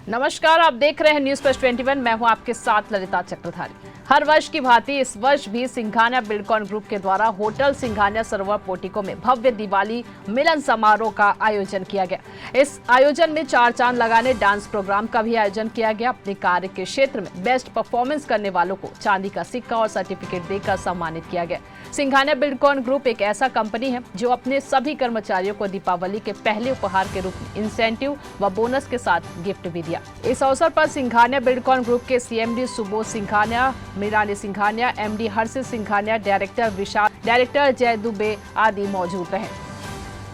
नमस्कार, आप देख रहे हैं न्यूज प्लस 21। मैं हूं आपके साथ ललिता चक्रधारी। हर वर्ष की भांति इस वर्ष भी सिंघानिया बिल्डकॉन ग्रुप के द्वारा होटल सिंघानिया सरोवर पोर्टिको में भव्य दिवाली मिलन समारोह का आयोजन किया गया। इस आयोजन में चार चांद लगाने डांस प्रोग्राम का भी आयोजन किया गया। अपने कार्य के क्षेत्र में बेस्ट परफॉर्मेंस करने वालों को चांदी का सिक्का और सर्टिफिकेट देकर सम्मानित किया गया। सिंघानिया बिल्डकॉन ग्रुप एक ऐसा कंपनी है जो अपने सभी कर्मचारियों को दीपावली के पहले उपहार के रूप में इंसेंटिव व बोनस के साथ गिफ्ट भी दिया। इस अवसर पर सिंघानिया बिल्डकॉन ग्रुप के सीएमडी सुबोध सिंघानिया, मीरानी सिंघानिया, एमडी हर्षित सिंघानिया, डायरेक्टर विशाल, डायरेक्टर जय दुबे आदि मौजूद रहे।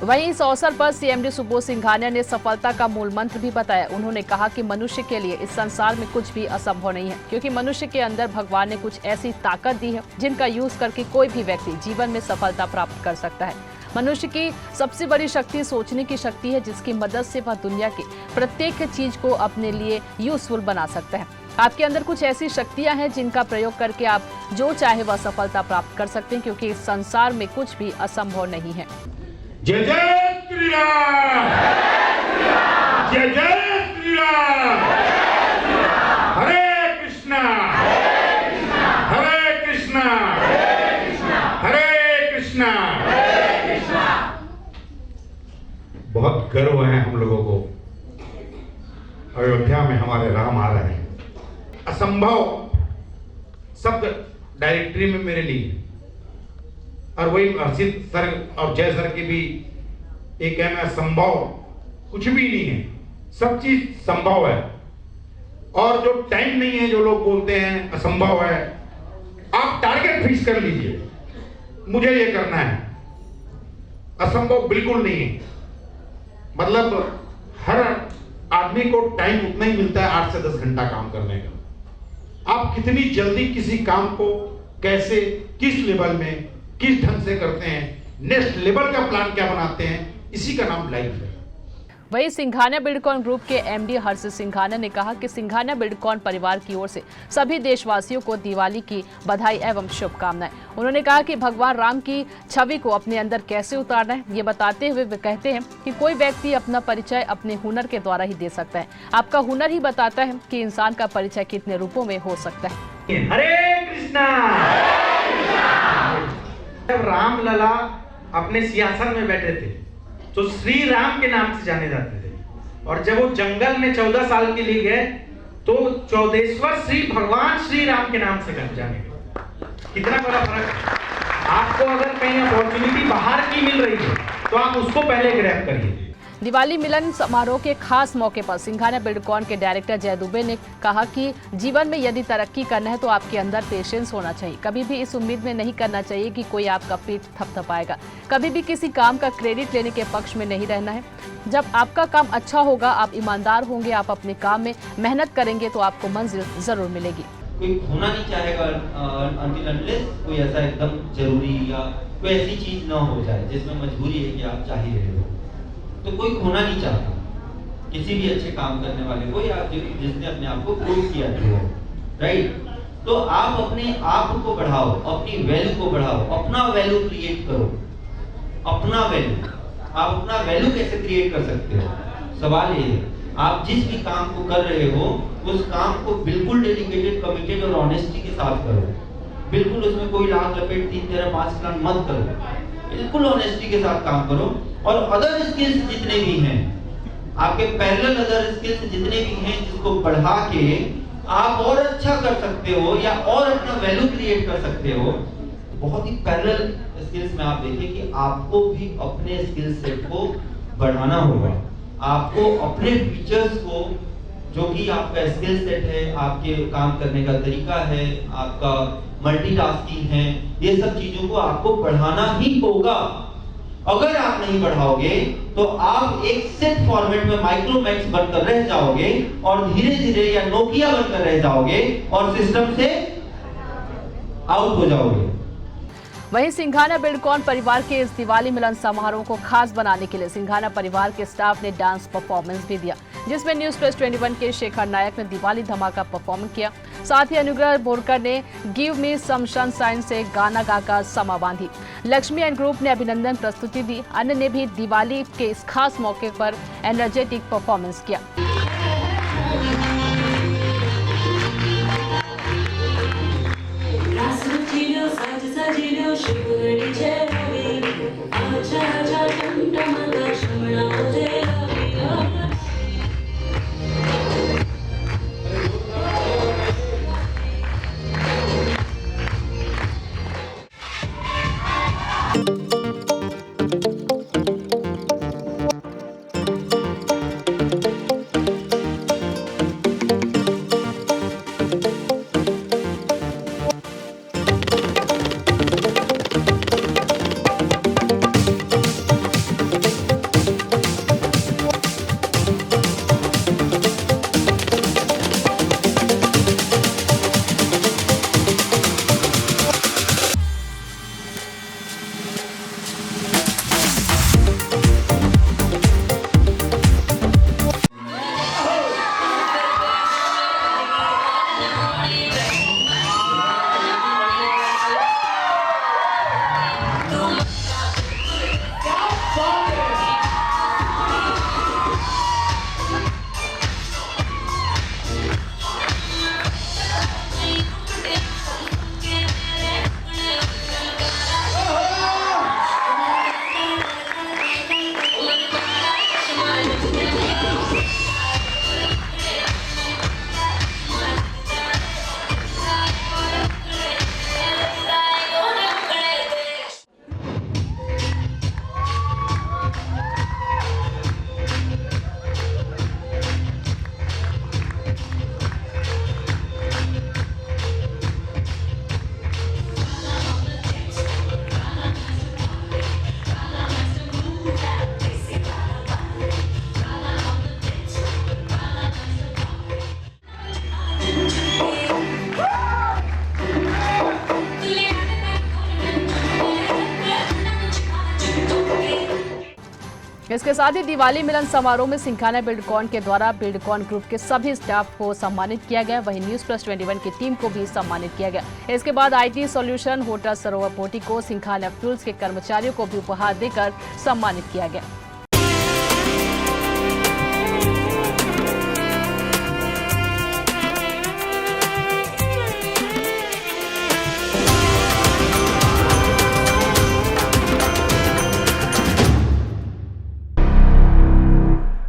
वहीं इस अवसर पर सीएमडी सुबोध सिंघानिया ने सफलता का मूल मंत्र भी बताया। उन्होंने कहा कि मनुष्य के लिए इस संसार में कुछ भी असंभव नहीं है, क्योंकि मनुष्य के अंदर भगवान ने कुछ ऐसी ताकत दी है जिनका यूज करके कोई भी व्यक्ति जीवन में सफलता प्राप्त कर सकता है। मनुष्य की सबसे बड़ी शक्ति सोचने की शक्ति है, जिसकी मदद से वह दुनिया की प्रत्येक चीज को अपने लिए यूजफुल बना सकता है। आपके अंदर कुछ ऐसी शक्तियां हैं जिनका प्रयोग करके आप जो चाहे वह सफलता प्राप्त कर सकते हैं, क्योंकि इस संसार में कुछ भी असंभव नहीं है। जय जय श्री राम, जय जय श्री राम, हरे कृष्णा, हरे कृष्णा, हरे कृष्णा। बहुत गर्व है हम लोगों को, अयोध्या में हमारे राम आ रहे हैं। असंभव शब्द डायरेक्टरी में मेरे लिए, और वही हर्षित सर और जय सर की भी एक है, मैं संभव कुछ भी नहीं है, सब चीज संभव है। और जो टाइम नहीं है, जो लोग बोलते हैं असंभव है, आप टारगेट फिक्स कर लीजिए, मुझे ये करना है। असंभव बिल्कुल नहीं है। मतलब हर आदमी को टाइम उतना ही मिलता है 8 से 10 घंटा काम करने का। आप कितनी जल्दी किसी काम को कैसे, किस लेवल में, किस ढंग से करते हैं, नेक्स्ट लेवल का प्लान क्या बनाते हैं, इसी का नाम लाइफ है। वहीं सिंघानिया बिल्डकॉन ग्रुप के एमडी हर्षित सिंघानिया ने कहा कि सिंघानिया बिल्डकॉन परिवार की ओर से सभी देशवासियों को दिवाली की बधाई एवं शुभकामनाएं। उन्होंने कहा कि भगवान राम की छवि को अपने अंदर कैसे उतारना है, ये बताते हुए वे कहते हैं कि कोई व्यक्ति अपना परिचय अपने हुनर के द्वारा ही दे सकता है। आपका हुनर ही बताता है कि इंसान का परिचय कितने रूपों में हो सकता है। हरे कृष्णा। जब राम लला अपने सिंहासन में बैठे थे तो श्री राम के नाम से जाने जाते थे, और जब वो जंगल में 14 साल के लिए गए तो 14वें श्री भगवान श्री राम के नाम से जाने गए। कितना बड़ा फर्क है। आपको अगर कहीं अपॉर्चुनिटी बाहर की मिल रही है तो आप उसको पहले ग्रैब करिए। दिवाली मिलन समारोह के खास मौके पर सिंघानिया बिल्डकॉन के डायरेक्टर जय दुबे ने कहा कि जीवन में यदि तरक्की करना है तो आपके अंदर पेशेंस होना चाहिए। कभी भी इस उम्मीद में नहीं करना चाहिए कि कोई आपका पीठ थपथपाएगा। कभी भी किसी काम का क्रेडिट लेने के पक्ष में नहीं रहना है। जब आपका काम अच्छा होगा, आप ईमानदार होंगे, आप अपने काम में मेहनत करेंगे तो आपको मंजिल जरूर मिलेगी। कोई खोना नहीं चाहेगा until unless कोई ऐसा एकदम जरूरी या कोई ऐसी चीज ना हो जाए जिसमें मजबूरी है कि आप चाह ही रहे हो, तो कोई खोना नहीं चाहता किसी भी अच्छे काम करने वाले को, या जिसने अपने आप को प्रूव किया है, राइट। तो आप अपने आप को बढ़ाओ, अपनी वैल्यू को बढ़ाओ, अपना वैल्यू क्रिएट करो। अपना वैल्यू, आप अपना वैल्यू कैसे क्रिएट कर सकते हो? सवाल ये है, आप जिस भी काम को कर रहे हो उस काम को बिल्कुल डेडिकेटेड, कमिटेड और ऑनेस्टी के साथ करो। बिल्कुल उसमें कोई लाग लपेट 3 तेरा 5 प्लान मत करो, बिल्कुल ऑनेस्टी के साथ काम करो। और अदर स्किल्स जितने भी हैं, आपके पैरेलल अदर स्किल्स जितने भी हैं, जिसको बढ़ा के आप और अच्छा कर सकते हो या और अपना वैल्यू क्रिएट कर सकते हो। बहुत ही पैरेलल स्किल्स में आप देखिए कि आपको भी अपने स्किल सेट को बढ़ाना होगा। आपको अपने फीचर्स को, जो कि आपका स्किल सेट है, आपके काम करने का तरीका है, आपका मल्टीटास्किंग है, ये सब चीजों को आपको बढ़ाना ही होगा। अगर आप नहीं बढ़ाओगे तो आप एक सेट फॉर्मेट में माइक्रोमैक्स बनकर रह जाओगे और धीरे धीरे या नोकिया बनकर रह जाओगे और सिस्टम से आउट हो जाओगे। वहीं सिंघानिया बिल्डकॉन परिवार के इस दिवाली मिलन समारोह को खास बनाने के लिए सिंघानिया परिवार के स्टाफ ने डांस परफॉर्मेंस भी दिया, जिसमें न्यूज प्लस 21 के शेखर नायक ने दिवाली धमाका परफॉर्म किया। साथ ही अनुग्रह बोरकर ने गिव मी सम सनशाइन से गाना गाकर समा बांधी। लक्ष्मी एंड ग्रुप ने अभिनंदन प्रस्तुति दी। अन्य ने भी दिवाली के इस खास मौके पर एनर्जेटिक परफॉर्मेंस किया। इसके साथ ही दिवाली मिलन समारोह में सिंघानिया बिल्डकॉन के द्वारा बिल्डकॉन ग्रुप के सभी स्टाफ को सम्मानित किया गया। वहीं न्यूज़ प्लस 21 की टीम को भी सम्मानित किया गया। इसके बाद IT solution hotel Sarovar portico Singhania fuels के कर्मचारियों को भी उपहार देकर सम्मानित किया गया।